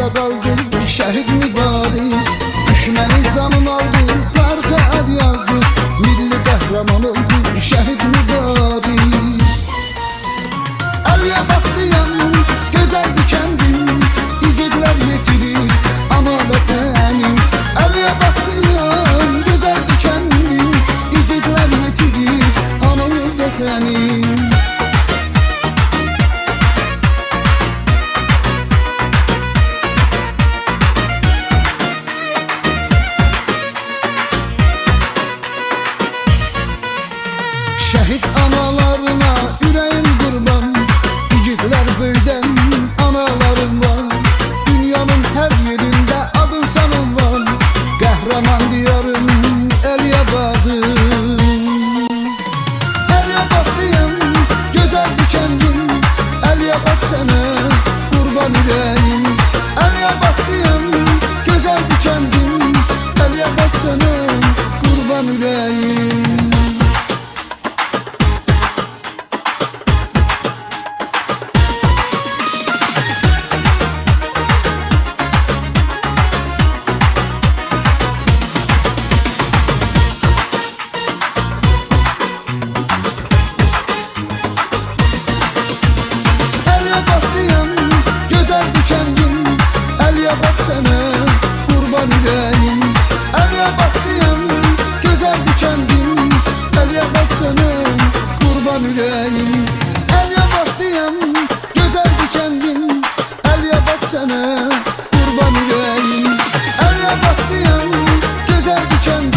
Yadda qaldı şəhid mübariz, düşməni canın aldı, tarixə ad yazdı, milli qəhrəman oldu şəhid mübariz. Əliyə baxdıyam, gözəldi kəndim, igidlər yetirir ana vətənim. Əliyə baxdıyam, gözəldi kəndim, igidlər yetirir ana vətənim. Şəhid analarına ürəyim qurban, igidlər böydən analarım var. Dünyanın hər yerində adın sanım var, qəhrəman diyarım Əliyabadım. Əliyabadlıyam, gözəldi kəndim, Əliyabad sənə qurban ürəyim. Əliyabadlıyam, gözəldi kəndim, Əliyabad sənə qurban ürəyim. Gözəldi kəndim, Əliyabad sənə qurban ürəyim. Əliyabadlıyam, gözəldi kəndim, Əliyabad sənə qurban ürəyim. Əliyabadlıyam, gözəldi kəndim, Əliyabad sənə qurban ürəyim. Əliyabadlıyam, gözəldi kəndim.